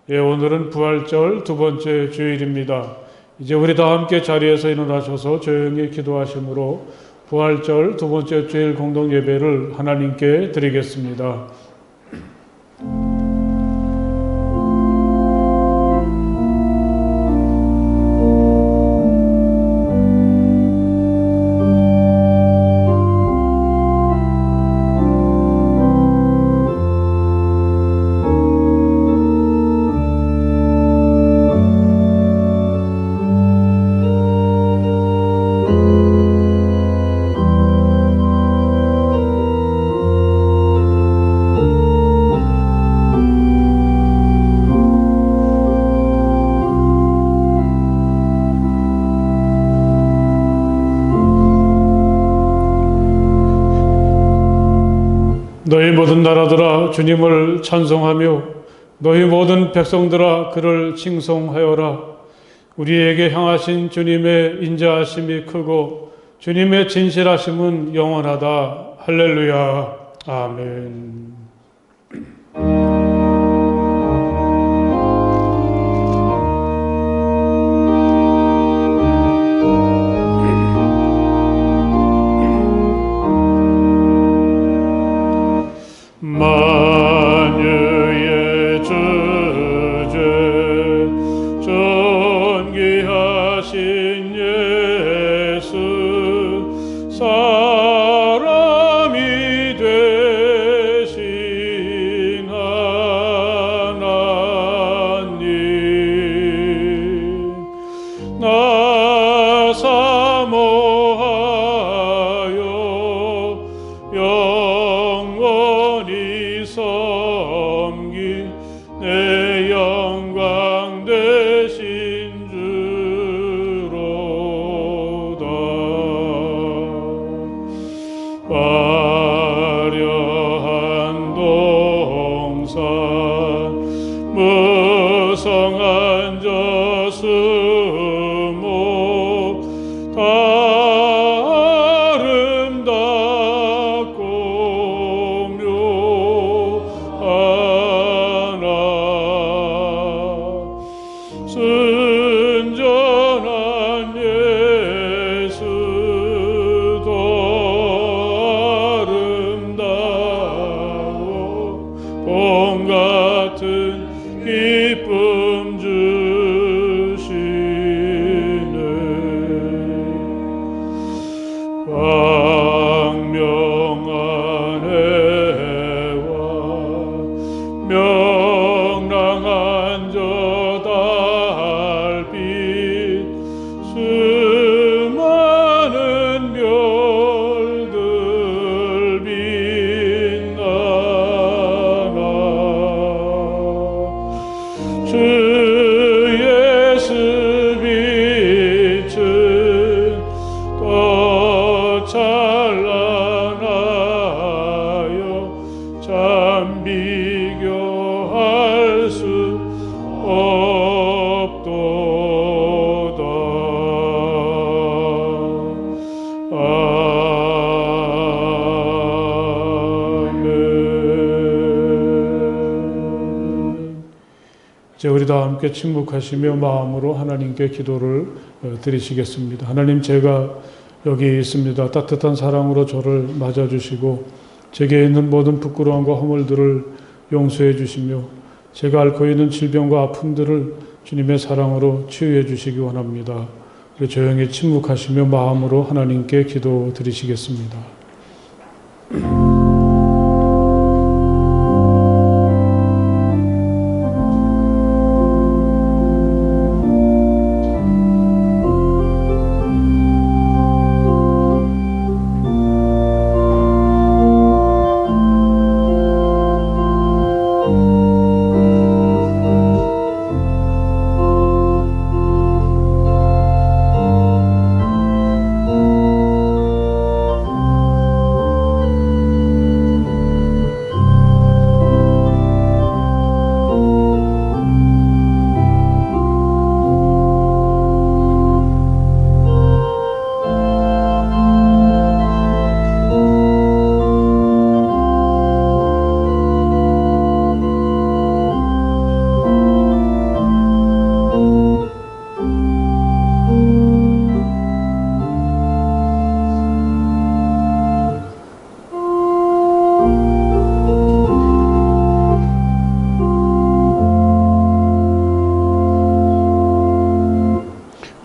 예, 오늘은 부활절 두 번째 주일입니다. 이제 우리 다 함께 자리에서 일어나셔서 조용히 기도하심으로 부활절 두 번째 주일 공동 예배를 하나님께 드리겠습니다. 너희 모든 나라들아 주님을 찬송하며 너희 모든 백성들아 그를 칭송하여라. 우리에게 향하신 주님의 인자하심이 크고 주님의 진실하심은 영원하다. 할렐루야. 아멘. 만유의 주제 존귀하신 예수 사람이 되신 하나님 나 사모하여 영원히 섬기 내 영광 되신 주로다. 화려한 동산 무성한 저수목 다 아름답고 묘하나 순전한 예수도 아름다워 봄 같은 기쁨 주시네. 광명한 해와 명랑한 저 달빛 수많은 별들 빛나나 주 예수 빛은 더 찬란하여 참 비교할 수 없도다. 아멘. 이제 우리 다 함께 침묵하시며 마음으로 하나님께 기도를 드리시겠습니다. 하나님, 제가 여기 있습니다. 따뜻한 사랑으로 저를 맞아주시고 제게 있는 모든 부끄러움과 허물들을 용서해 주시며 제가 앓고 있는 질병과 아픔들을 주님의 사랑으로 치유해 주시기 원합니다. 우리 조용히 침묵하시며 마음으로 하나님께 기도 드리시겠습니다.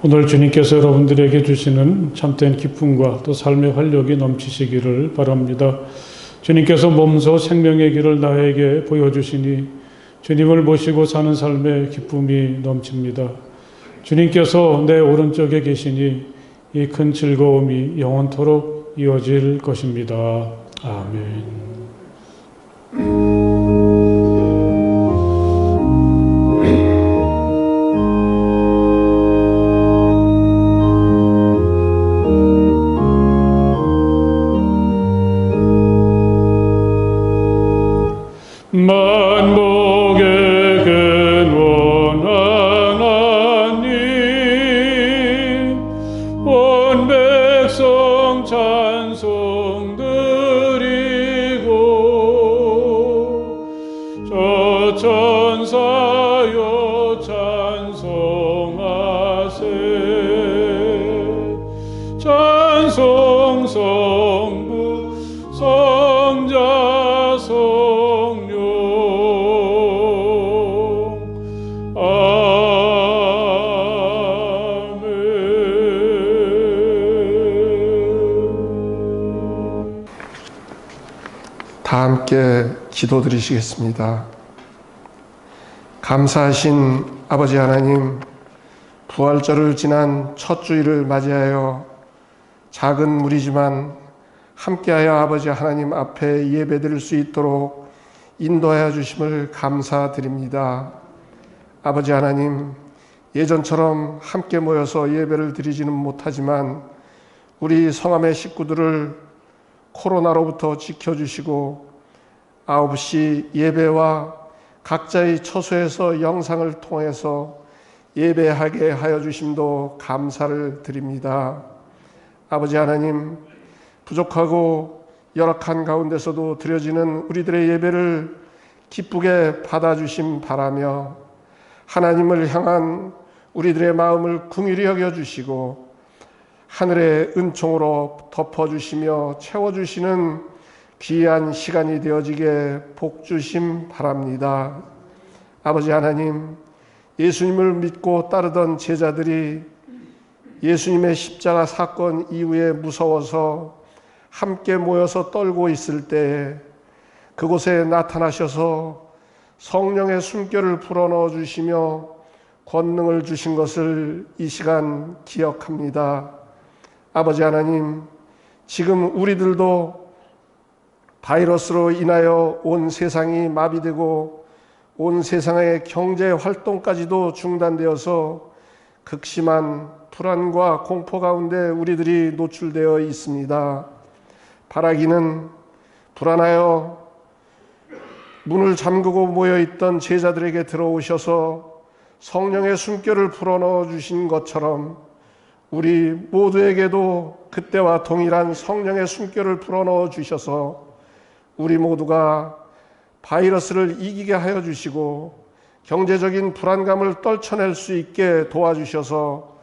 오늘 주님께서 여러분들에게 주시는 참된 기쁨과 또 삶의 활력이 넘치시기를 바랍니다. 주님께서 몸소 생명의 길을 나에게 보여주시니 주님을 모시고 사는 삶의 기쁨이 넘칩니다. 주님께서 내 오른쪽에 계시니 이 큰 즐거움이 영원토록 이어질 것입니다. 아멘. 만복의 근원 하나님 온 백성 찬송 드리고 저 천사여 찬송하세 찬송 성부 성자 성령 다 함께 기도드리시겠습니다. 감사하신 아버지 하나님, 부활절을 지난 첫 주일을 맞이하여 작은 무리지만 함께하여 아버지 하나님 앞에 예배드릴 수 있도록 인도하여 주심을 감사드립니다. 아버지 하나님, 예전처럼 함께 모여서 예배를 드리지는 못하지만 우리 성함의 식구들을 코로나로부터 지켜주시고 9시 예배와 각자의 처소에서 영상을 통해서 예배하게 하여 주심도 감사를 드립니다. 아버지 하나님, 부족하고 열악한 가운데서도 드려지는 우리들의 예배를 기쁘게 받아주심 바라며 하나님을 향한 우리들의 마음을 긍휼히 여겨주시고 하늘의 은총으로 덮어주시며 채워주시는 귀한 시간이 되어지게 복주심 바랍니다. 아버지 하나님, 예수님을 믿고 따르던 제자들이 예수님의 십자가 사건 이후에 무서워서 함께 모여서 떨고 있을 때에 그곳에 나타나셔서 성령의 숨결을 불어넣어 주시며 권능을 주신 것을 이 시간 기억합니다. 아버지 하나님, 지금 우리들도 바이러스로 인하여 온 세상이 마비되고 온 세상의 경제 활동까지도 중단되어서 극심한 불안과 공포 가운데 우리들이 노출되어 있습니다. 바라기는 불안하여 문을 잠그고 모여있던 제자들에게 들어오셔서 성령의 숨결을 불어넣어 주신 것처럼 우리 모두에게도 그때와 동일한 성령의 숨결을 불어넣어 주셔서 우리 모두가 바이러스를 이기게 하여 주시고 경제적인 불안감을 떨쳐낼 수 있게 도와주셔서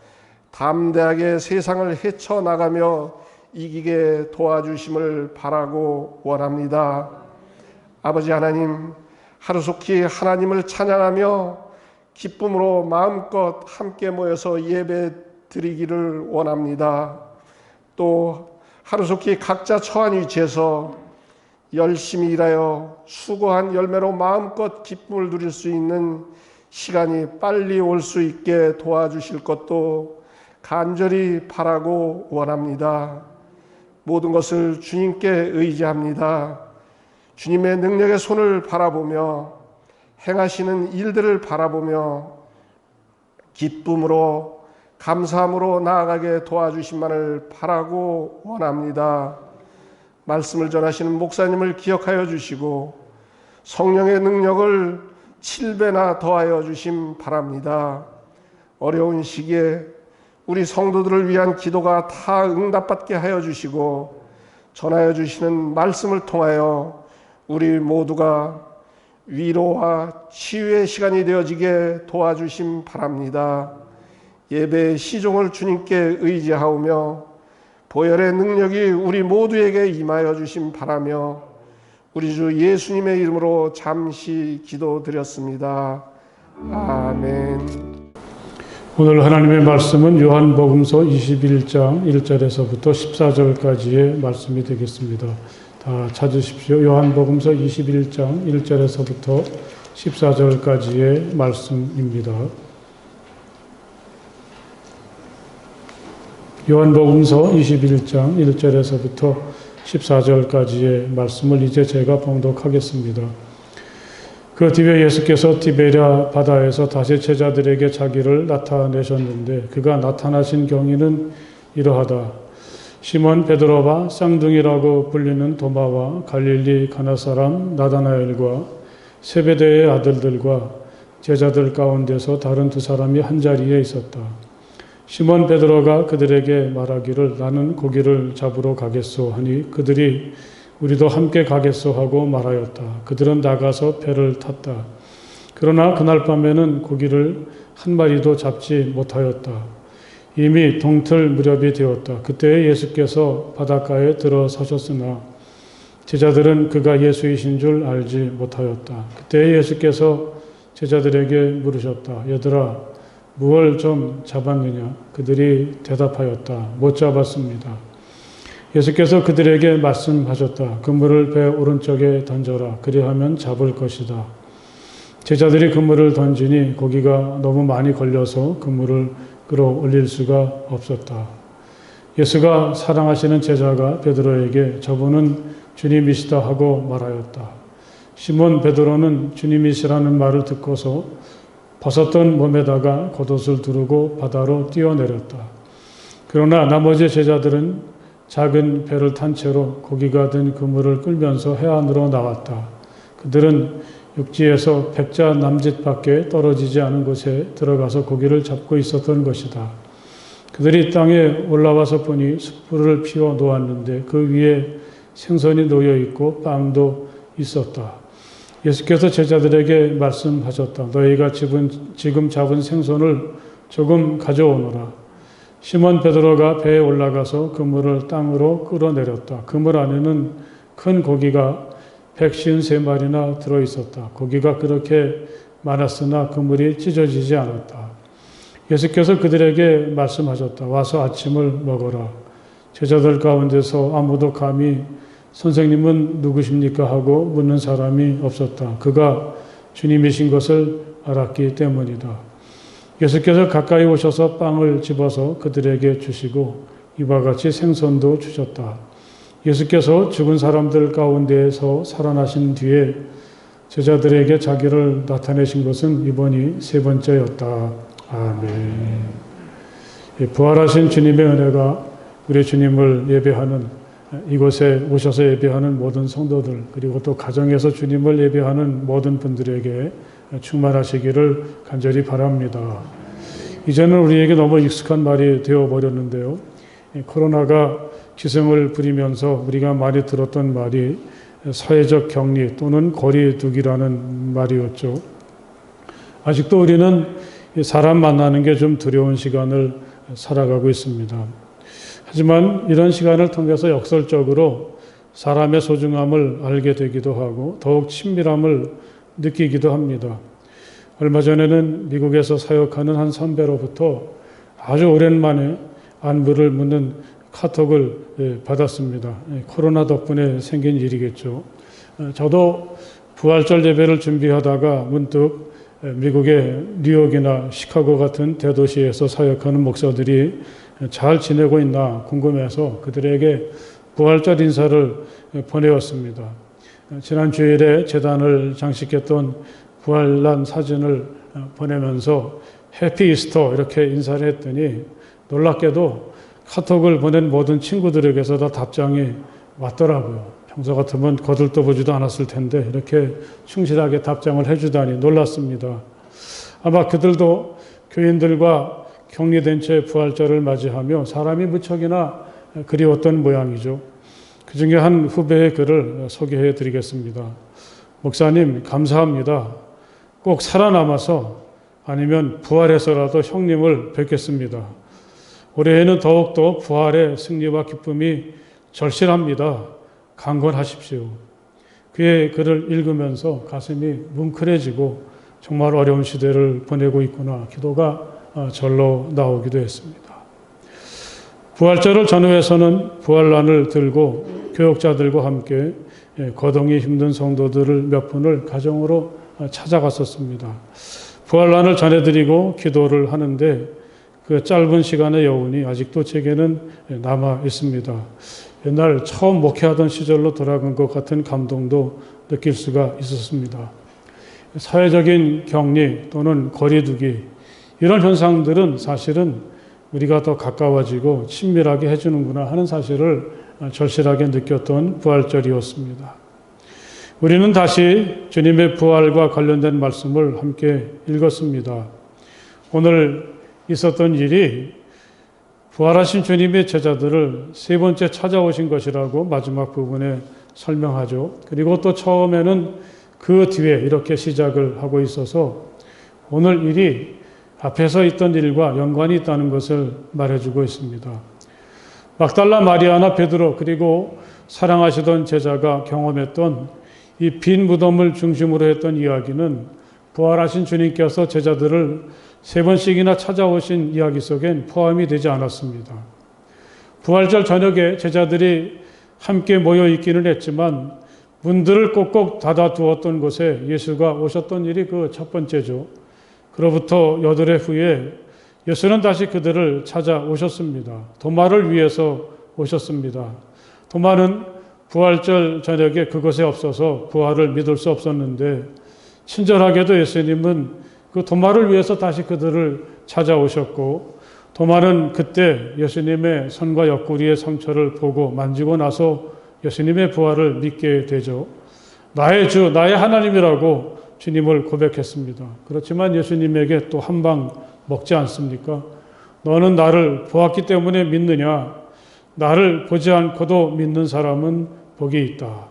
담대하게 세상을 헤쳐나가며 이기게 도와주심을 바라고 원합니다. 아버지 하나님, 하루속히 하나님을 찬양하며 기쁨으로 마음껏 함께 모여서 예배 드리기를 원합니다. 또 하루속히 각자 처한 위치에서 열심히 일하여 수고한 열매로 마음껏 기쁨을 누릴 수 있는 시간이 빨리 올 수 있게 도와주실 것도 간절히 바라고 원합니다. 모든 것을 주님께 의지합니다. 주님의 능력의 손을 바라보며 행하시는 일들을 바라보며 기쁨으로 감사함으로 나아가게 도와주심만을 바라고 원합니다. 말씀을 전하시는 목사님을 기억하여 주시고 성령의 능력을 7배나 더하여 주심 바랍니다. 어려운 시기에 우리 성도들을 위한 기도가 다 응답받게 하여 주시고 전하여 주시는 말씀을 통하여 우리 모두가 위로와 치유의 시간이 되어지게 도와주심 바랍니다. 예배의 시종을 주님께 의지하오며 보혈의 능력이 우리 모두에게 임하여 주심 바라며 우리 주 예수님의 이름으로 잠시 기도드렸습니다. 아멘. 오늘 하나님의 말씀은 요한복음서 21장 1절에서부터 14절까지의 말씀이 되겠습니다. 다 찾으십시오. 요한복음서 21장 1절에서부터 14절까지의 말씀입니다. 요한복음서 21장 1절에서부터 14절까지의 말씀을 이제 제가 봉독하겠습니다. 그 뒤에 예수께서 디베랴 바다에서 다시 제자들에게 자기를 나타내셨는데 그가 나타나신 경위는 이러하다. 시몬 베드로와 쌍둥이라고 불리는 도마와 갈릴리 가나 사람 나다나엘과 세베대의 아들들과 제자들 가운데서 다른 두 사람이 한자리에 있었다. 시몬 베드로가 그들에게 말하기를 나는 고기를 잡으러 가겠소 하니 그들이 우리도 함께 가겠소 하고 말하였다. 그들은 나가서 배를 탔다. 그러나 그날 밤에는 고기를 한 마리도 잡지 못하였다. 이미 동틀 무렵이 되었다. 그때 예수께서 바닷가에 들어서셨으나 제자들은 그가 예수이신 줄 알지 못하였다. 그때 예수께서 제자들에게 물으셨다. 얘들아, 무엇을 좀 잡았느냐? 그들이 대답하였다. 못 잡았습니다. 예수께서 그들에게 말씀하셨다. 그물을 배 오른쪽에 던져라. 그리하면 잡을 것이다. 제자들이 그물을 던지니 고기가 너무 많이 걸려서 그물을 끌어올릴 수가 없었다. 예수가 사랑하시는 제자가 베드로에게 저분은 주님이시다 하고 말하였다. 시몬 베드로는 주님이시라는 말을 듣고서 벗었던 몸에다가 겉옷을 두르고 바다로 뛰어내렸다. 그러나 나머지 제자들은 작은 배를 탄 채로 고기가 든 그물을 끌면서 해안으로 나왔다. 그들은 육지에서 100자 남짓밖에 떨어지지 않은 곳에 들어가서 고기를 잡고 있었던 것이다. 그들이 땅에 올라와서 보니 숯불을 피워 놓았는데 그 위에 생선이 놓여 있고 빵도 있었다. 예수께서 제자들에게 말씀하셨다. 너희가 지금 잡은 생선을 조금 가져오너라. 시몬 베드로가 배에 올라가서 그물을 땅으로 끌어내렸다. 그물 안에는 큰 고기가 153마리나 들어있었다. 고기가 그렇게 많았으나 그물이 찢어지지 않았다. 예수께서 그들에게 말씀하셨다. 와서 아침을 먹어라. 제자들 가운데서 아무도 감히 선생님은 누구십니까? 하고 묻는 사람이 없었다. 그가 주님이신 것을 알았기 때문이다. 예수께서 가까이 오셔서 빵을 집어서 그들에게 주시고 이와 같이 생선도 주셨다. 예수께서 죽은 사람들 가운데에서 살아나신 뒤에 제자들에게 자기를 나타내신 것은 이번이 세 번째였다. 아멘. 부활하신 주님의 은혜가 우리 주님을 예배하는 이곳에 오셔서 예배하는 모든 성도들 그리고 또 가정에서 주님을 예배하는 모든 분들에게 충만하시기를 간절히 바랍니다. 이제는 우리에게 너무 익숙한 말이 되어버렸는데요. 코로나가 기승을 부리면서 우리가 많이 들었던 말이 사회적 격리 또는 거리 두기라는 말이었죠. 아직도 우리는 사람 만나는 게 좀 두려운 시간을 살아가고 있습니다. 하지만 이런 시간을 통해서 역설적으로 사람의 소중함을 알게 되기도 하고 더욱 친밀함을 느끼기도 합니다. 얼마 전에는 미국에서 사역하는 한 선배로부터 아주 오랜만에 안부를 묻는 카톡을 받았습니다. 코로나 덕분에 생긴 일이겠죠. 저도 부활절 예배를 준비하다가 문득 미국의 뉴욕이나 시카고 같은 대도시에서 사역하는 목사들이 잘 지내고 있나 궁금해서 그들에게 부활절 인사를 보내었습니다. 지난 주일에 제단을 장식했던 부활난 사진을 보내면서 해피 이스터 이렇게 인사를 했더니 놀랍게도 카톡을 보낸 모든 친구들에게서 다 답장이 왔더라고요. 평소 같으면 거들떠 보지도 않았을 텐데 이렇게 충실하게 답장을 해주다니 놀랐습니다. 아마 그들도 교인들과 격리된 채 부활절을 맞이하며 사람이 무척이나 그리웠던 모양이죠. 그 중에 한 후배의 글을 소개해 드리겠습니다. 목사님, 감사합니다. 꼭 살아남아서 아니면 부활해서라도 형님을 뵙겠습니다. 올해에는 더욱더 부활의 승리와 기쁨이 절실합니다. 강건하십시오. 그의 글을 읽으면서 가슴이 뭉클해지고 정말 어려운 시대를 보내고 있구나. 기도가 절로 나오기도 했습니다. 부활절을 전후해서는 부활란을 들고 교역자들과 함께 거동이 힘든 성도들을 몇 분을 가정으로 찾아갔었습니다. 부활란을 전해드리고 기도를 하는데 그 짧은 시간의 여운이 아직도 제게는 남아 있습니다. 옛날 처음 목회하던 시절로 돌아간 것 같은 감동도 느낄 수가 있었습니다. 사회적인 격리 또는 거리두기 이런 현상들은 사실은 우리가 더 가까워지고 친밀하게 해주는구나 하는 사실을 절실하게 느꼈던 부활절이었습니다. 우리는 다시 주님의 부활과 관련된 말씀을 함께 읽었습니다. 오늘 있었던 일이 부활하신 주님의 제자들을 세 번째 찾아오신 것이라고 마지막 부분에 설명하죠. 그리고 또 처음에는 그 뒤에 이렇게 시작을 하고 있어서 오늘 일이 앞에서 있던 일과 연관이 있다는 것을 말해주고 있습니다. 막달라 마리아나 베드로 그리고 사랑하시던 제자가 경험했던 이 빈 무덤을 중심으로 했던 이야기는 부활하신 주님께서 제자들을 세 번씩이나 찾아오신 이야기 속엔 포함이 되지 않았습니다. 부활절 저녁에 제자들이 함께 모여 있기는 했지만 문들을 꼭꼭 닫아두었던 곳에 예수가 오셨던 일이 그 첫 번째죠. 그로부터 8해 후에 예수는 다시 그들을 찾아오셨습니다. 도마를 위해서 오셨습니다. 도마는 부활절 저녁에 그곳에 없어서 부활을 믿을 수 없었는데 친절하게도 예수님은 그 도마를 위해서 다시 그들을 찾아오셨고 도마는 그때 예수님의 손과 옆구리의 상처를 보고 만지고 나서 예수님의 부활을 믿게 되죠. 나의 주, 나의 하나님이라고 주님을 고백했습니다. 그렇지만 예수님에게 또 한 방 먹지 않습니까? 너는 나를 보았기 때문에 믿느냐? 나를 보지 않고도 믿는 사람은 복이 있다.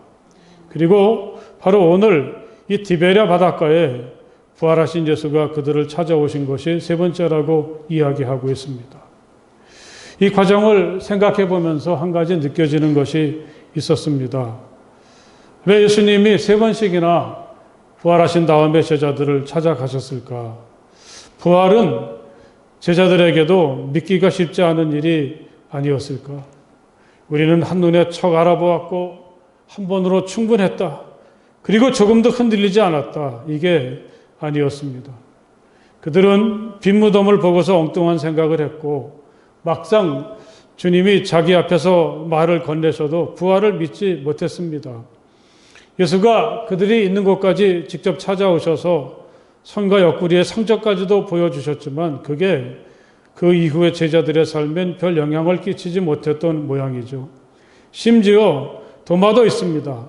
그리고 바로 오늘 이 디베랴 바닷가에 부활하신 예수가 그들을 찾아오신 것이 세 번째라고 이야기하고 있습니다. 이 과정을 생각해 보면서 한 가지 느껴지는 것이 있었습니다. 왜 예수님이 세 번씩이나 부활하신 다음에 제자들을 찾아가셨을까? 부활은 제자들에게도 믿기가 쉽지 않은 일이 아니었을까? 우리는 한눈에 척 알아보았고 한 번으로 충분했다. 그리고 조금도 흔들리지 않았다. 이게 아니었습니다. 그들은 빈 무덤을 보고서 엉뚱한 생각을 했고 막상 주님이 자기 앞에서 말을 건네셔도 부활을 믿지 못했습니다. 예수가 그들이 있는 곳까지 직접 찾아오셔서 손과 옆구리의 상처까지도 보여주셨지만 그게 그 이후에 제자들의 삶엔 별 영향을 끼치지 못했던 모양이죠. 심지어 도마도 있습니다.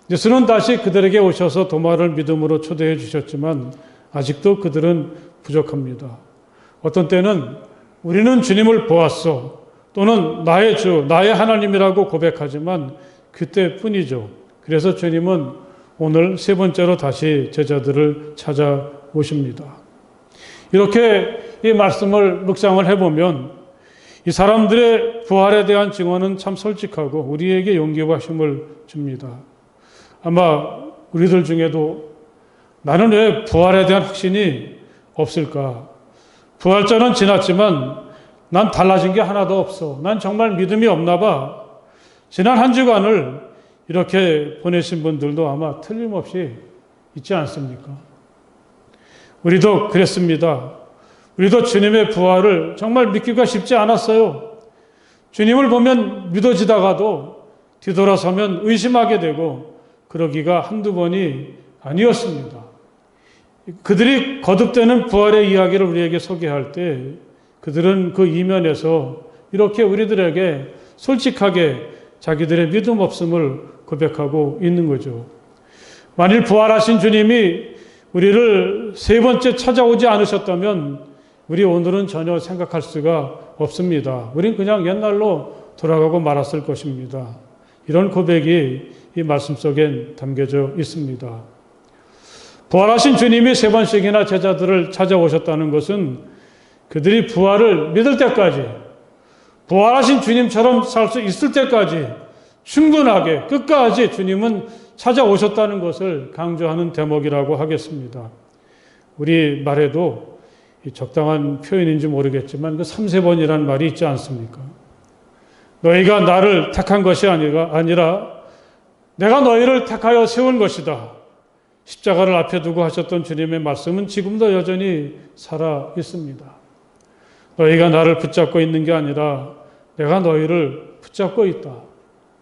예수는 다시 그들에게 오셔서 도마를 믿음으로 초대해 주셨지만 아직도 그들은 부족합니다. 어떤 때는 우리는 주님을 보았어 또는 나의 주, 나의 하나님이라고 고백하지만 그때뿐이죠. 그래서 주님은 오늘 세 번째로 다시 제자들을 찾아오십니다. 이렇게 이 말씀을 묵상을 해보면 이 사람들의 부활에 대한 증언은 참 솔직하고 우리에게 용기와 힘을 줍니다. 아마 우리들 중에도 나는 왜 부활에 대한 확신이 없을까? 부활절은 지났지만 난 달라진 게 하나도 없어. 난 정말 믿음이 없나 봐. 지난 한 주간을 이렇게 보내신 분들도 아마 틀림없이 있지 않습니까? 우리도 그랬습니다. 우리도 주님의 부활을 정말 믿기가 쉽지 않았어요. 주님을 보면 믿어지다가도 뒤돌아서면 의심하게 되고 그러기가 한두 번이 아니었습니다. 그들이 거듭되는 부활의 이야기를 우리에게 소개할 때 그들은 그 이면에서 이렇게 우리들에게 솔직하게 자기들의 믿음 없음을 고백하고 있는 거죠. 만일 부활하신 주님이 우리를 세 번째 찾아오지 않으셨다면 우리 오늘은 전혀 생각할 수가 없습니다. 우린 그냥 옛날로 돌아가고 말았을 것입니다. 이런 고백이 이 말씀 속에 담겨져 있습니다. 부활하신 주님이 세 번씩이나 제자들을 찾아오셨다는 것은 그들이 부활을 믿을 때까지 부활하신 주님처럼 살 수 있을 때까지 충분하게 끝까지 주님은 찾아오셨다는 것을 강조하는 대목이라고 하겠습니다. 우리 말에도 적당한 표현인지 모르겠지만 그 3세번이라는 말이 있지 않습니까? 너희가 나를 택한 것이 아니라 내가 너희를 택하여 세운 것이다. 십자가를 앞에 두고 하셨던 주님의 말씀은 지금도 여전히 살아 있습니다. 너희가 나를 붙잡고 있는 게 아니라 내가 너희를 붙잡고 있다.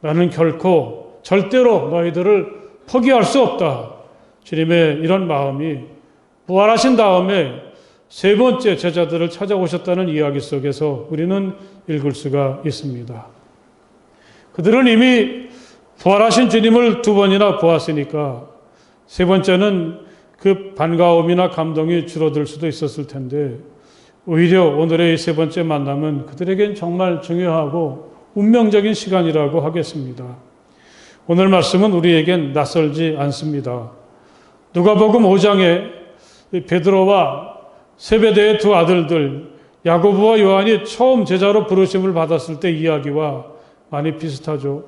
나는 결코 절대로 너희들을 포기할 수 없다. 주님의 이런 마음이 부활하신 다음에 세 번째 제자들을 찾아오셨다는 이야기 속에서 우리는 읽을 수가 있습니다. 그들은 이미 부활하신 주님을 두 번이나 보았으니까 세 번째는 그 반가움이나 감동이 줄어들 수도 있었을 텐데 오히려 오늘의 이 세 번째 만남은 그들에겐 정말 중요하고 운명적인 시간이라고 하겠습니다. 오늘 말씀은 우리에겐 낯설지 않습니다. 누가복음 5장에 베드로와 세베대의 두 아들들 야고보와 요한이 처음 제자로 부르심을 받았을 때 이야기와 많이 비슷하죠.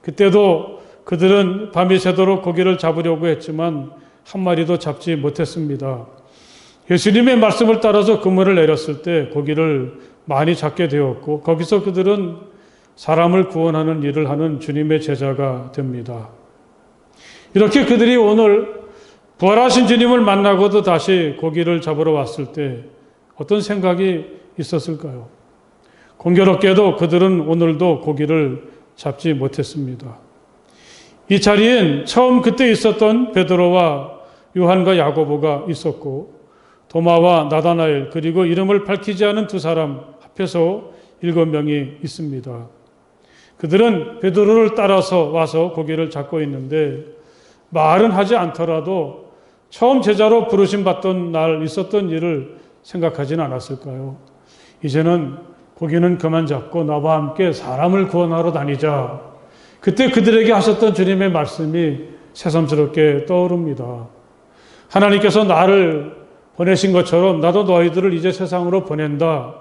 그때도 그들은 밤이 새도록 고기를 잡으려고 했지만 한 마리도 잡지 못했습니다. 예수님의 말씀을 따라서 그물을 내렸을 때 고기를 많이 잡게 되었고 거기서 그들은 사람을 구원하는 일을 하는 주님의 제자가 됩니다. 이렇게 그들이 오늘 부활하신 주님을 만나고도 다시 고기를 잡으러 왔을 때 어떤 생각이 있었을까요? 공교롭게도 그들은 오늘도 고기를 잡지 못했습니다. 이 자리엔 처음 그때 있었던 베드로와 요한과 야고보가 있었고 도마와 나다나엘 그리고 이름을 밝히지 않은 두 사람 합해서 7명이 있습니다. 그들은 베드로를 따라서 와서 고기를 잡고 있는데 말은 하지 않더라도 처음 제자로 부르심 받던 날 있었던 일을 생각하진 않았을까요? 이제는 고기는 그만 잡고 나와 함께 사람을 구원하러 다니자. 그때 그들에게 하셨던 주님의 말씀이 새삼스럽게 떠오릅니다. 하나님께서 나를 보내신 것처럼 나도 너희들을 이제 세상으로 보낸다.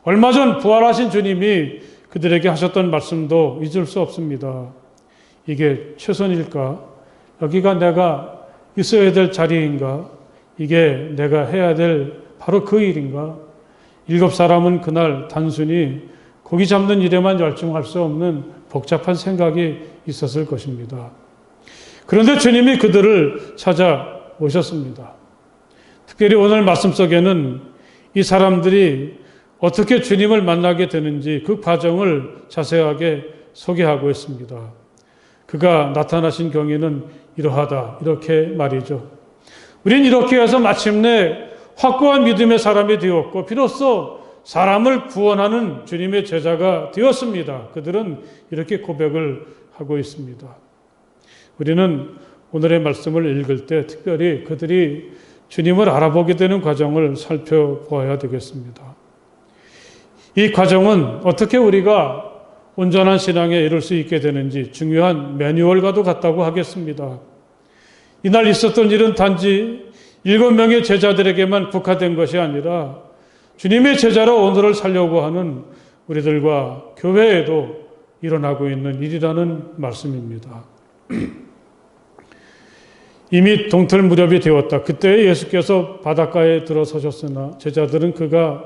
얼마 전 부활하신 주님이 그들에게 하셨던 말씀도 잊을 수 없습니다. 이게 최선일까? 여기가 내가 있어야 될 자리인가? 이게 내가 해야 될 바로 그 일인가? 7사람은 그날 단순히 고기 잡는 일에만 열중할 수 없는 복잡한 생각이 있었을 것입니다. 그런데 주님이 그들을 찾아오셨습니다. 특별히 오늘 말씀 속에는 이 사람들이 어떻게 주님을 만나게 되는지 그 과정을 자세하게 소개하고 있습니다. 그가 나타나신 경위는 이러하다. 이렇게 말이죠. 우린 이렇게 해서 마침내 확고한 믿음의 사람이 되었고 비로소 사람을 구원하는 주님의 제자가 되었습니다. 그들은 이렇게 고백을 하고 있습니다. 우리는 오늘의 말씀을 읽을 때 특별히 그들이 주님을 알아보게 되는 과정을 살펴보아야 되겠습니다. 이 과정은 어떻게 우리가 온전한 신앙에 이룰 수 있게 되는지 중요한 매뉴얼과도 같다고 하겠습니다. 이날 있었던 일은 단지 7명의 제자들에게만 국한된 것이 아니라 주님의 제자로 오늘을 살려고 하는 우리들과 교회에도 일어나고 있는 일이라는 말씀입니다. 이미 동틀 무렵이 되었다. 그때 예수께서 바닷가에 들어서셨으나 제자들은 그가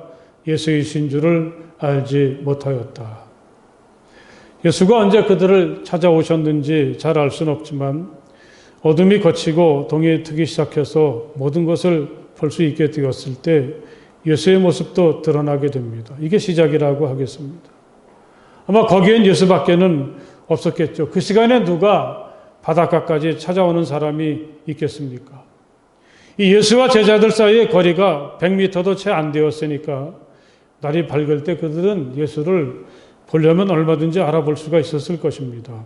예수이신 줄을 알지 못하였다. 예수가 언제 그들을 찾아오셨는지 잘 알 수는 없지만 어둠이 걷히고 동이 트기 시작해서 모든 것을 볼 수 있게 되었을 때 예수의 모습도 드러나게 됩니다. 이게 시작이라고 하겠습니다. 아마 거기엔 예수밖에는 없었겠죠. 그 시간에 누가 바닷가까지 찾아오는 사람이 있겠습니까? 이 예수와 제자들 사이의 거리가 100m도 채 안 되었으니까 날이 밝을 때 그들은 예수를 보려면 얼마든지 알아볼 수가 있었을 것입니다.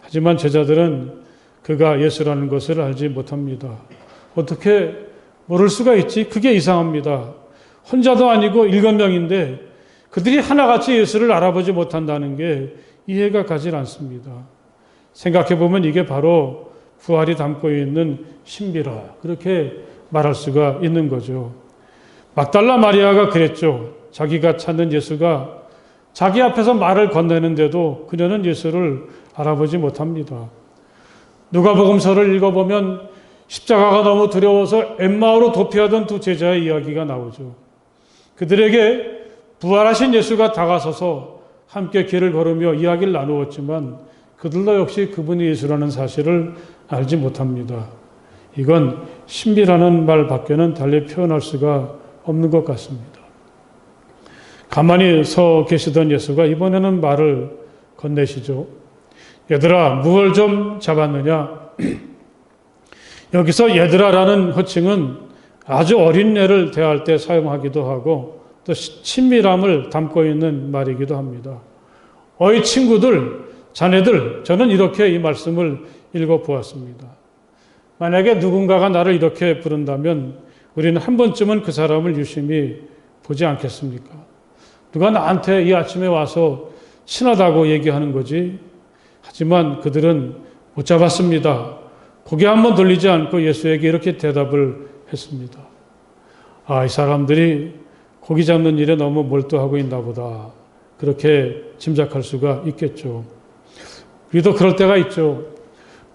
하지만 제자들은 그가 예수라는 것을 알지 못합니다. 어떻게 모를 수가 있지? 그게 이상합니다. 혼자도 아니고 7명인데 그들이 하나같이 예수를 알아보지 못한다는 게 이해가 가지 않습니다. 생각해보면 이게 바로 부활이 담고 있는 신비라 그렇게 말할 수가 있는 거죠. 막달라 마리아가 그랬죠. 자기가 찾는 예수가 자기 앞에서 말을 건네는데도 그녀는 예수를 알아보지 못합니다. 누가복음서를 읽어보면 십자가가 너무 두려워서 엠마오로 도피하던 두 제자의 이야기가 나오죠. 그들에게 부활하신 예수가 다가서서 함께 길을 걸으며 이야기를 나누었지만 그들도 역시 그분이 예수라는 사실을 알지 못합니다. 이건 신비라는 말밖에는 달리 표현할 수가 없는 것 같습니다. 가만히 서 계시던 예수가 이번에는 말을 건네시죠. 얘들아, 무엇을 좀 잡았느냐? 여기서 얘들아라는 호칭은 아주 어린 애를 대할 때 사용하기도 하고 또 친밀함을 담고 있는 말이기도 합니다. 어이 친구들, 자네들, 저는 이렇게 이 말씀을 읽어보았습니다. 만약에 누군가가 나를 이렇게 부른다면 우리는 한 번쯤은 그 사람을 유심히 보지 않겠습니까? 누가 나한테 이 아침에 와서 친하다고 얘기하는 거지? 하지만 그들은 못 잡았습니다. 고개 한번 돌리지 않고 예수에게 이렇게 대답을 했습니다. 아, 이 사람들이 고기 잡는 일에 너무 몰두하고 있나 보다. 그렇게 짐작할 수가 있겠죠. 우리도 그럴 때가 있죠.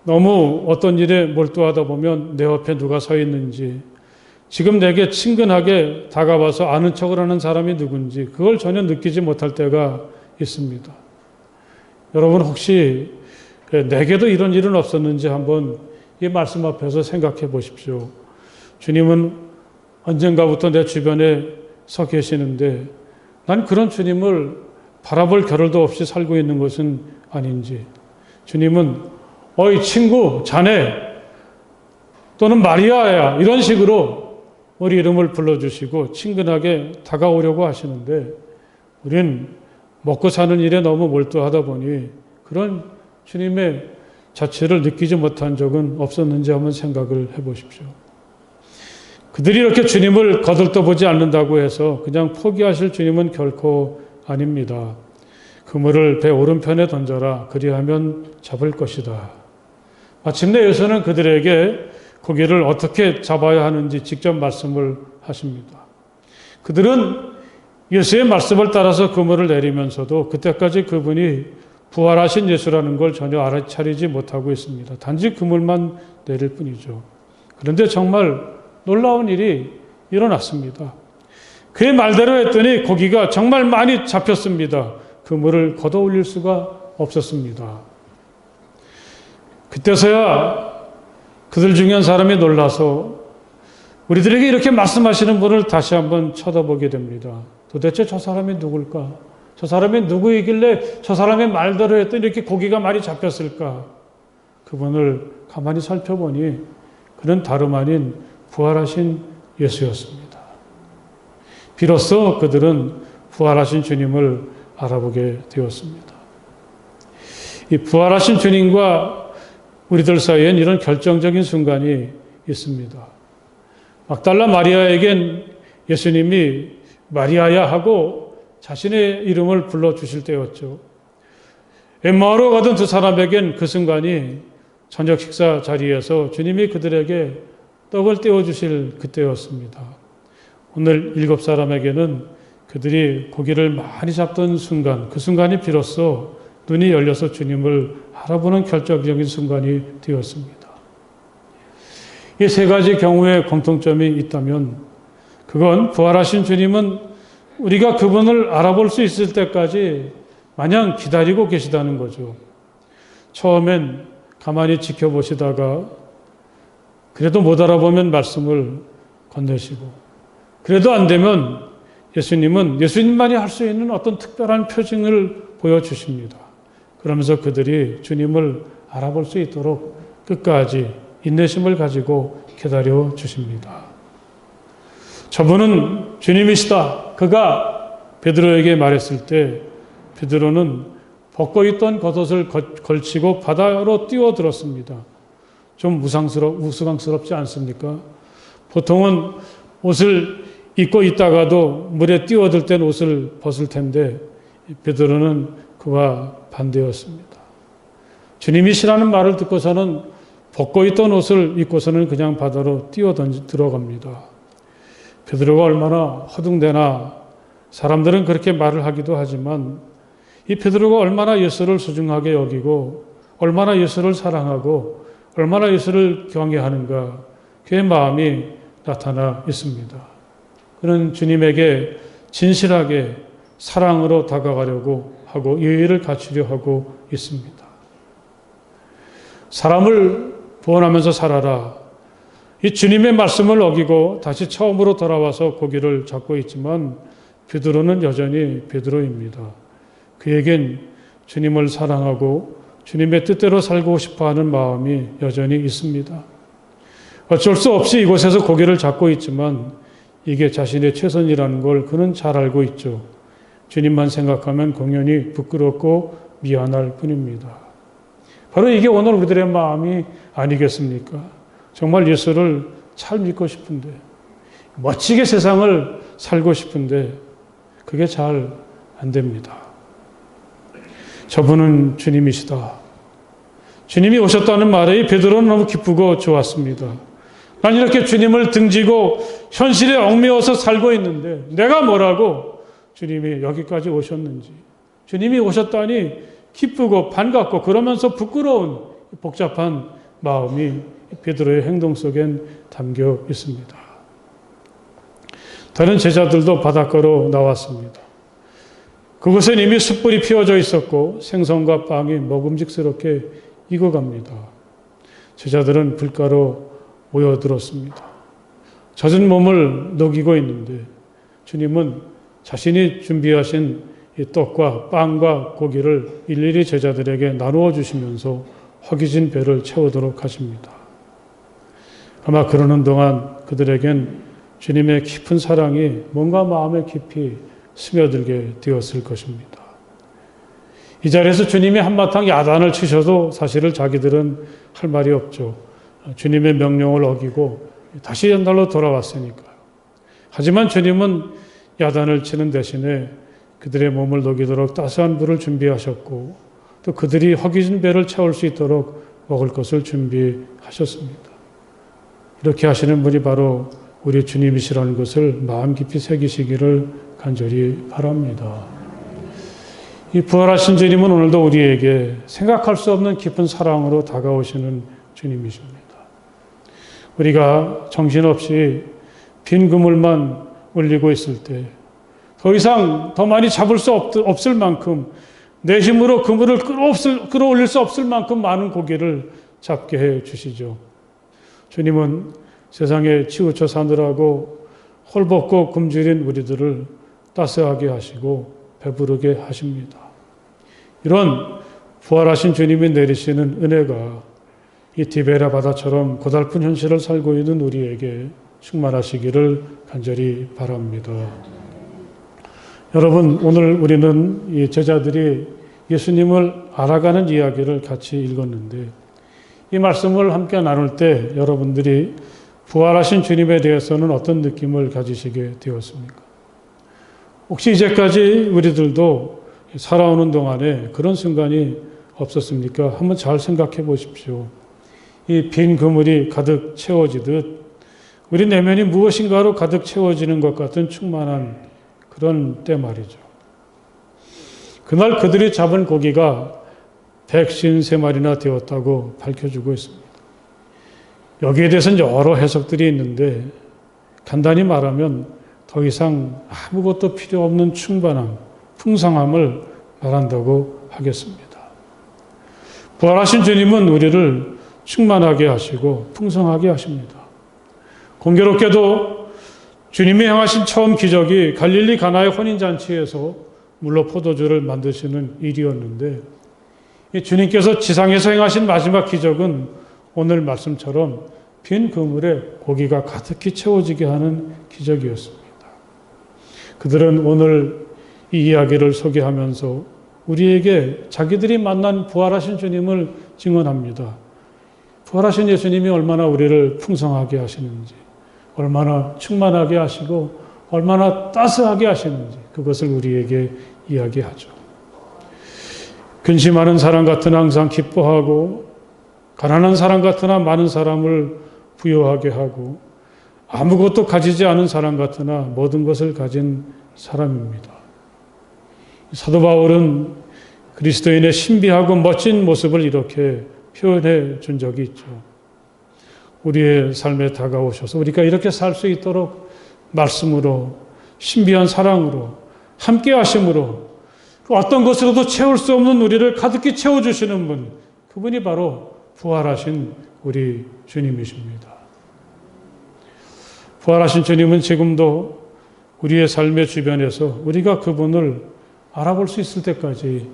너무 어떤 일에 몰두하다 보면 내 옆에 누가 서 있는지, 지금 내게 친근하게 다가와서 아는 척을 하는 사람이 누군지 그걸 전혀 느끼지 못할 때가 있습니다. 여러분 혹시 내게도 이런 일은 없었는지 한번 이 말씀 앞에서 생각해 보십시오. 주님은 언젠가부터 내 주변에 서 계시는데 난 그런 주님을 바라볼 겨를도 없이 살고 있는 것은 아닌지, 주님은 어이 친구, 자네 또는 마리아야 이런 식으로 우리 이름을 불러주시고 친근하게 다가오려고 하시는데 우린 먹고 사는 일에 너무 몰두하다 보니 그런 주님의 자체를 느끼지 못한 적은 없었는지 한번 생각을 해보십시오. 그들이 이렇게 주님을 거들떠보지 않는다고 해서 그냥 포기하실 주님은 결코 아닙니다. 그물을 배 오른편에 던져라. 그리하면 잡을 것이다. 마침내 예수는 그들에게 고기를 어떻게 잡아야 하는지 직접 말씀을 하십니다. 그들은 예수의 말씀을 따라서 그물을 내리면서도 그때까지 그분이 부활하신 예수라는 걸 전혀 알아차리지 못하고 있습니다. 단지 그물만 내릴 뿐이죠. 그런데 정말 놀라운 일이 일어났습니다. 그의 말대로 했더니 고기가 정말 많이 잡혔습니다. 그물을 걷어 올릴 수가 없었습니다. 그때서야 그들 중에 한 사람이 놀라서 우리들에게 이렇게 말씀하시는 분을 다시 한번 쳐다보게 됩니다. 도대체 저 사람이 누굴까? 저 사람이 누구이길래 저 사람의 말대로 했더니 이렇게 고기가 많이 잡혔을까? 그분을 가만히 살펴보니 그는 다름 아닌 부활하신 예수였습니다. 비로소 그들은 부활하신 주님을 알아보게 되었습니다. 이 부활하신 주님과 우리들 사이엔 이런 결정적인 순간이 있습니다. 막달라 마리아에겐 예수님이 마리아야 하고 자신의 이름을 불러주실 때였죠. 엠마오로 가던 두 사람에겐 그 순간이 저녁 식사 자리에서 주님이 그들에게 떡을 떼어주실 그때였습니다. 오늘 7사람에게는 그들이 고기를 많이 잡던 순간, 그 순간이 비로소 눈이 열려서 주님을 알아보는 결정적인 순간이 되었습니다. 이 세 가지 경우의 공통점이 있다면 그건 부활하신 주님은 우리가 그분을 알아볼 수 있을 때까지 마냥 기다리고 계시다는 거죠. 처음엔 가만히 지켜보시다가 그래도 못 알아보면 말씀을 건네시고 그래도 안 되면 예수님은 예수님만이 할 수 있는 어떤 특별한 표징을 보여주십니다. 그러면서 그들이 주님을 알아볼 수 있도록 끝까지 인내심을 가지고 기다려 주십니다. 저분은 주님이시다. 그가 베드로에게 말했을 때 베드로는 벗고 있던 겉옷을 걸치고 바다로 뛰어들었습니다. 좀 우스꽝스럽지 않습니까? 보통은 옷을 입고 있다가도 물에 뛰어들 땐 옷을 벗을 텐데 베드로는 그와 반대였습니다. 주님이시라는 말을 듣고서는 벗고 있던 옷을 입고서는 그냥 바다로 들어갑니다. 베드로가 얼마나 허둥대나 사람들은 그렇게 말을 하기도 하지만 이 베드로가 얼마나 예수를 소중하게 여기고 얼마나 예수를 사랑하고 얼마나 예수를 경외하는가 그의 마음이 나타나 있습니다. 그는 주님에게 진실하게 사랑으로 다가가려고 하고 예의를 갖추려 하고 있습니다. 사람을 구원하면서 살아라. 이 주님의 말씀을 어기고 다시 처음으로 돌아와서 고기를 잡고 있지만 베드로는 여전히 베드로입니다. 그에겐 주님을 사랑하고 주님의 뜻대로 살고 싶어하는 마음이 여전히 있습니다. 어쩔 수 없이 이곳에서 고기를 잡고 있지만 이게 자신의 최선이라는 걸 그는 잘 알고 있죠. 주님만 생각하면 공연히 부끄럽고 미안할 뿐입니다. 바로 이게 오늘 우리들의 마음이 아니겠습니까? 정말 예수를 잘 믿고 싶은데, 멋지게 세상을 살고 싶은데 그게 잘 안 됩니다. 저분은 주님이시다. 주님이 오셨다는 말에 베드로는 너무 기쁘고 좋았습니다. 난 이렇게 주님을 등지고 현실에 얽매여서 살고 있는데 내가 뭐라고 주님이 여기까지 오셨는지, 주님이 오셨다니 기쁘고 반갑고 그러면서 부끄러운 복잡한 마음이 베드로의 행동 속엔 담겨 있습니다. 다른 제자들도 바닷가로 나왔습니다. 그곳엔 이미 숯불이 피워져 있었고 생선과 빵이 먹음직스럽게 익어갑니다. 제자들은 불가로 모여들었습니다. 젖은 몸을 녹이고 있는데 주님은 자신이 준비하신 이 떡과 빵과 고기를 일일이 제자들에게 나누어 주시면서 허기진 배를 채우도록 하십니다. 아마 그러는 동안 그들에겐 주님의 깊은 사랑이 뭔가 마음에 깊이 스며들게 되었을 것입니다. 이 자리에서 주님이 한바탕 야단을 치셔도 사실은 자기들은 할 말이 없죠. 주님의 명령을 어기고 다시 옛날로 돌아왔으니까요. 하지만 주님은 야단을 치는 대신에 그들의 몸을 녹이도록 따스한 물을 준비하셨고 또 그들이 허기진 배를 채울 수 있도록 먹을 것을 준비하셨습니다. 이렇게 하시는 분이 바로 우리 주님이시라는 것을 마음 깊이 새기시기를 간절히 바랍니다. 이 부활하신 주님은 오늘도 우리에게 생각할 수 없는 깊은 사랑으로 다가오시는 주님이십니다. 우리가 정신없이 빈 그물만 올리고 있을 때 더 이상 더 많이 잡을 수 없을 만큼 내 힘으로 그물을 끌어올릴 수 없을 만큼 많은 고기를 잡게 해 주시죠. 주님은 세상에 치우쳐 사느라고 헐벗고 굶주린 우리들을 따스하게 하시고 배부르게 하십니다. 이런 부활하신 주님이 내리시는 은혜가 이 디베라 바다처럼 고달픈 현실을 살고 있는 우리에게 충만하시기를 간절히 바랍니다. 여러분, 오늘 우리는 이 제자들이 예수님을 알아가는 이야기를 같이 읽었는데 이 말씀을 함께 나눌 때 여러분들이 부활하신 주님에 대해서는 어떤 느낌을 가지시게 되었습니까? 혹시 이제까지 우리들도 살아오는 동안에 그런 순간이 없었습니까? 한번 잘 생각해 보십시오. 이 빈 그물이 가득 채워지듯 우리 내면이 무엇인가로 가득 채워지는 것 같은 충만한 그런 때 말이죠. 그날 그들이 잡은 고기가 153마리나 되었다고 밝혀주고 있습니다. 여기에 대해서는 여러 해석들이 있는데 간단히 말하면 더 이상 아무것도 필요 없는 충만함, 풍성함을 말한다고 하겠습니다. 부활하신 주님은 우리를 충만하게 하시고 풍성하게 하십니다. 공교롭게도 주님이 행하신 처음 기적이 갈릴리 가나의 혼인잔치에서 물로 포도주를 만드시는 일이었는데 주님께서 지상에서 행하신 마지막 기적은 오늘 말씀처럼 빈 그물에 고기가 가득히 채워지게 하는 기적이었습니다. 그들은 오늘 이 이야기를 소개하면서 우리에게 자기들이 만난 부활하신 주님을 증언합니다. 부활하신 예수님이 얼마나 우리를 풍성하게 하시는지, 얼마나 충만하게 하시고 얼마나 따스하게 하시는지 그것을 우리에게 이야기하죠. 근심하는 사람 같으나 항상 기뻐하고 가난한 사람 같으나 많은 사람을 부유하게 하고 아무것도 가지지 않은 사람 같으나 모든 것을 가진 사람입니다. 사도 바울은 그리스도인의 신비하고 멋진 모습을 이렇게 표현해 준 적이 있죠. 우리의 삶에 다가오셔서 우리가 이렇게 살 수 있도록 말씀으로, 신비한 사랑으로, 함께 하심으로, 어떤 것으로도 채울 수 없는 우리를 가득히 채워주시는 분, 그분이 바로 부활하신 우리 주님이십니다. 부활하신 주님은 지금도 우리의 삶의 주변에서 우리가 그분을 알아볼 수 있을 때까지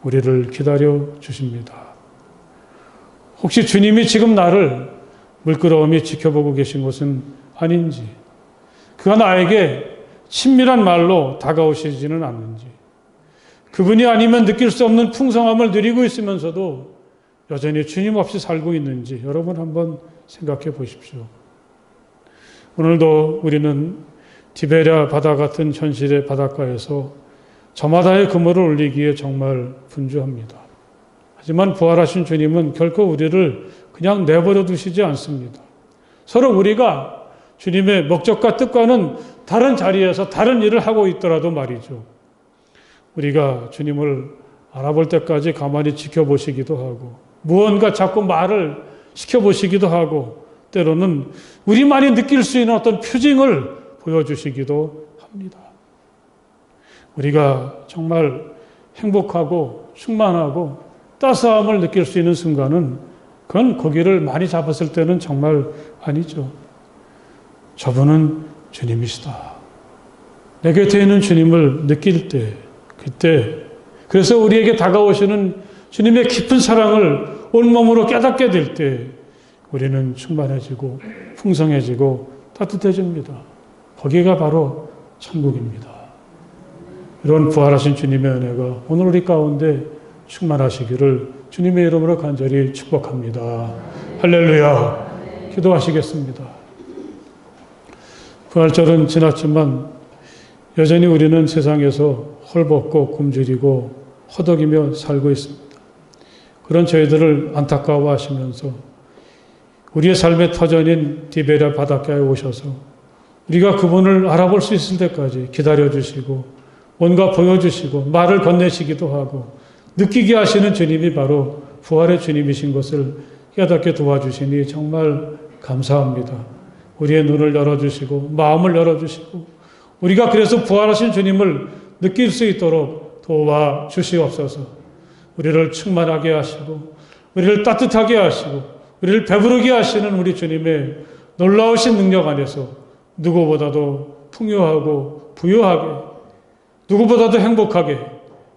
우리를 기다려 주십니다. 혹시 주님이 지금 나를 물끄러미 지켜보고 계신 것은 아닌지, 그가 나에게 친밀한 말로 다가오시지는 않는지, 그분이 아니면 느낄 수 없는 풍성함을 누리고 있으면서도 여전히 주님 없이 살고 있는지 여러분 한번 생각해 보십시오. 오늘도 우리는 디베랴 바다 같은 현실의 바닷가에서 저마다의 그물을 올리기에 정말 분주합니다. 하지만 부활하신 주님은 결코 우리를 그냥 내버려 두시지 않습니다. 서로 우리가 주님의 목적과 뜻과는 다른 자리에서 다른 일을 하고 있더라도 말이죠. 우리가 주님을 알아볼 때까지 가만히 지켜보시기도 하고, 무언가 자꾸 말을 시켜보시기도 하고, 때로는 우리만이 느낄 수 있는 어떤 표징을 보여주시기도 합니다. 우리가 정말 행복하고 충만하고 따스함을 느낄 수 있는 순간은 그건 고기를 많이 잡았을 때는 정말 아니죠. 저분은 주님이시다. 내 곁에 있는 주님을 느낄 때, 그때, 그래서 우리에게 다가오시는 주님의 깊은 사랑을 온몸으로 깨닫게 될 때 우리는 충만해지고 풍성해지고 따뜻해집니다. 거기가 바로 천국입니다. 이런 부활하신 주님의 은혜가 오늘 우리 가운데 충만하시기를 주님의 이름으로 간절히 축복합니다. 할렐루야. 기도하시겠습니다. 부활절은 지났지만 여전히 우리는 세상에서 헐벗고 굶주리고 허덕이며 살고 있습니다. 그런 저희들을 안타까워하시면서 우리의 삶의 터전인 디베랴 바닷가에 오셔서 우리가 그분을 알아볼 수 있을 때까지 기다려주시고 뭔가 보여주시고 말을 건네시기도 하고 느끼게 하시는 주님이 바로 부활의 주님이신 것을 깨닫게 도와주시니 정말 감사합니다. 우리의 눈을 열어주시고 마음을 열어주시고 우리가 그래서 부활하신 주님을 느낄 수 있도록 도와주시옵소서. 우리를 충만하게 하시고 우리를 따뜻하게 하시고 우리를 배부르게 하시는 우리 주님의 놀라우신 능력 안에서 누구보다도 풍요하고 부유하게, 누구보다도 행복하게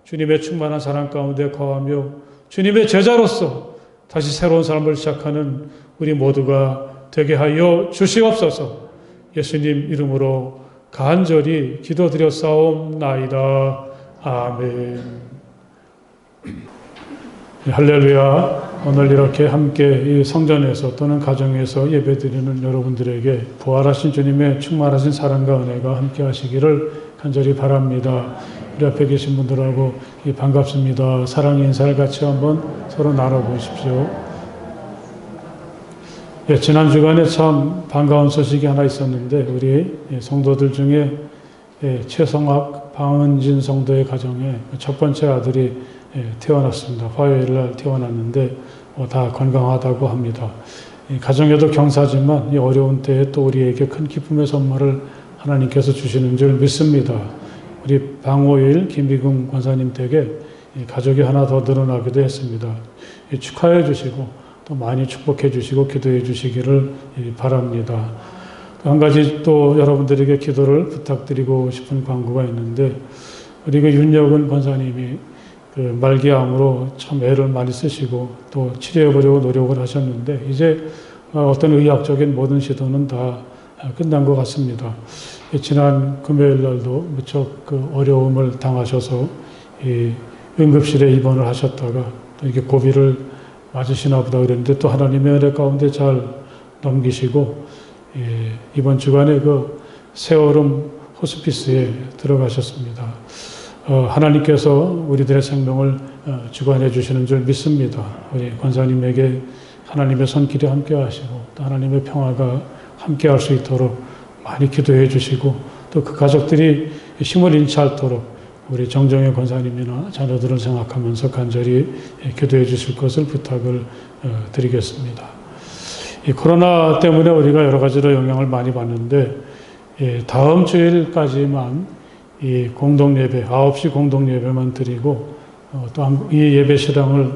주님의 충만한 사랑 가운데 거하며 주님의 제자로서 다시 새로운 삶을 시작하는 우리 모두가 되게 하여 주시옵소서. 예수님 이름으로 간절히 기도드렸사옵나이다. 아멘. 할렐루야. 오늘 이렇게 함께 이 성전에서 또는 가정에서 예배드리는 여러분들에게 부활하신 주님의 충만하신 사랑과 은혜가 함께 하시기를 간절히 바랍니다. 우리 앞에 계신 분들하고 반갑습니다. 사랑의 인사를 같이 한번 서로 나눠보십시오. 예, 지난 주간에 참 반가운 소식이 하나 있었는데 우리 성도들 중에 최성학, 방은진 성도의 가정에 첫 번째 아들이 태어났습니다. 화요일 날 태어났는데 다 건강하다고 합니다. 가정에도 경사지만 이 어려운 때에 또 우리에게 큰 기쁨의 선물을 하나님께서 주시는 줄 믿습니다. 우리 방호일 김비금 권사님 댁에 가족이 하나 더 늘어나기도 했습니다. 축하해 주시고 또 많이 축복해 주시고 기도해 주시기를 바랍니다. 한 가지 또 여러분들에게 기도를 부탁드리고 싶은 광고가 있는데 우리 그 윤여근 권사님이 그 말기암으로 참 애를 많이 쓰시고 또 치료해 보려고 노력을 하셨는데 이제 어떤 의학적인 모든 시도는 다 끝난 것 같습니다. 지난 금요일 날도 무척 그 어려움을 당하셔서 이 응급실에 입원을 하셨다가 또 이게 고비를 맞으시나 보다 그랬는데 또 하나님의 은혜 가운데 잘 넘기시고 이번 주간에 그 새얼음 호스피스에 들어가셨습니다. 하나님께서 우리들의 생명을 주관해 주시는 줄 믿습니다. 우리 권사님에게 하나님의 손길이 함께 하시고 또 하나님의 평화가 함께 할 수 있도록 많이 기도해 주시고 또 그 가족들이 힘을 잃지 않도록 우리 정정혜 권사님이나 자녀들을 생각하면서 간절히 기도해 주실 것을 부탁을 드리겠습니다. 이 코로나 때문에 우리가 여러 가지로 영향을 많이 받는데 다음 주일까지만 이 공동예배, 9시 공동예배만 드리고 또 이 예배 시간을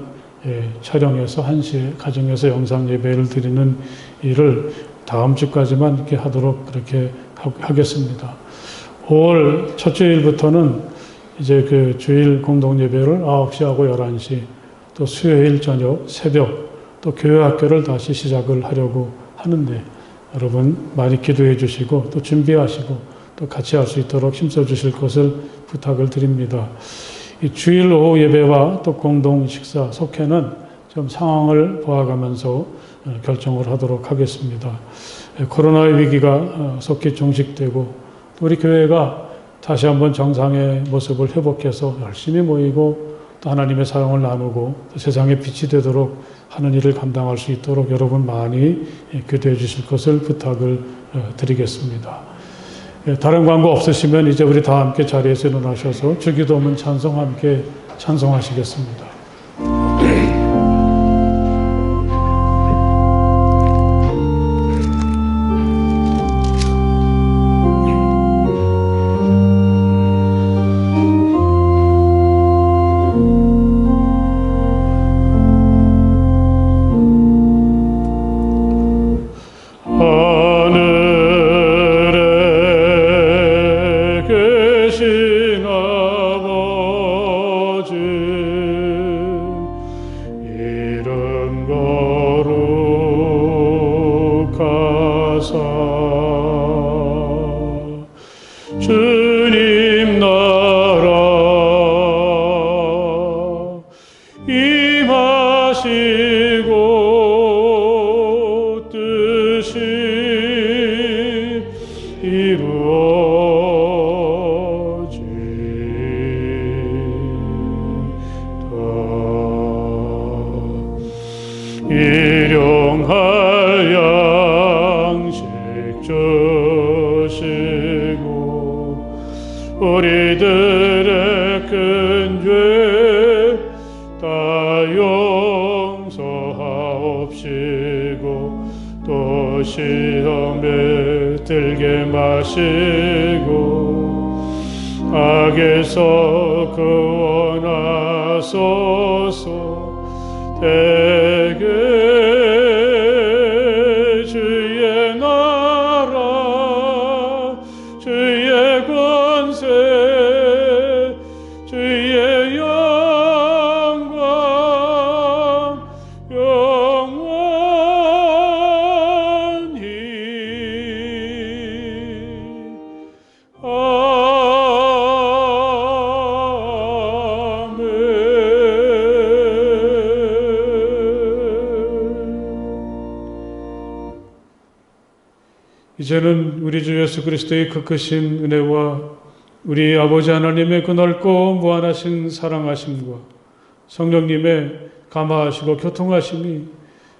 촬영해서 1시에 가정에서 영상 예배를 드리는 일을 다음 주까지만 이렇게 하도록 그렇게 하겠습니다. 5월 첫 주일부터는 이제 그 주일 공동 예배를 9시하고 11시, 또 수요일 저녁, 새벽, 또 교회 학교를 다시 시작을 하려고 하는데 여러분 많이 기도해 주시고 또 준비하시고 또 같이 할 수 있도록 힘써 주실 것을 부탁을 드립니다. 이 주일 오후 예배와 또 공동 식사 속회는 좀 상황을 보아가면서 결정을 하도록 하겠습니다. 코로나의 위기가 속히 종식되고 우리 교회가 다시 한번 정상의 모습을 회복해서 열심히 모이고 또 하나님의 사용을 나누고 또 세상에 빛이 되도록 하는 일을 감당할 수 있도록 여러분 많이 기도해 주실 것을 부탁을 드리겠습니다. 다른 광고 없으시면 이제 우리 다 함께 자리에서 일어나셔서 주기도문 찬송 함께 찬송하시겠습니다. 주님 나라 임하시고 뜻이 이루어지다. 일용할 양식 주시고 우리들의 큰 죄 다 용서하옵시고 또 시험에 들게 마시고 악에서 구원하소서. 대개 주의 나라 주의 권세 주의 영광 영원히 이제는 우리 주 예수 그리스도의 그 크신 은혜와 우리 아버지 하나님의 그 넓고 무한하신 사랑하심과 성령님의 감화하시고 교통하심이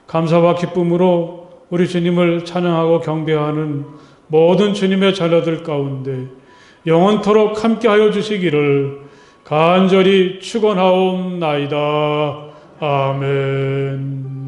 감사와 기쁨으로 우리 주님을 찬양하고 경배하는 모든 주님의 자녀들 가운데 영원토록 함께하여 주시기를 간절히 축원하옵나이다. 아멘.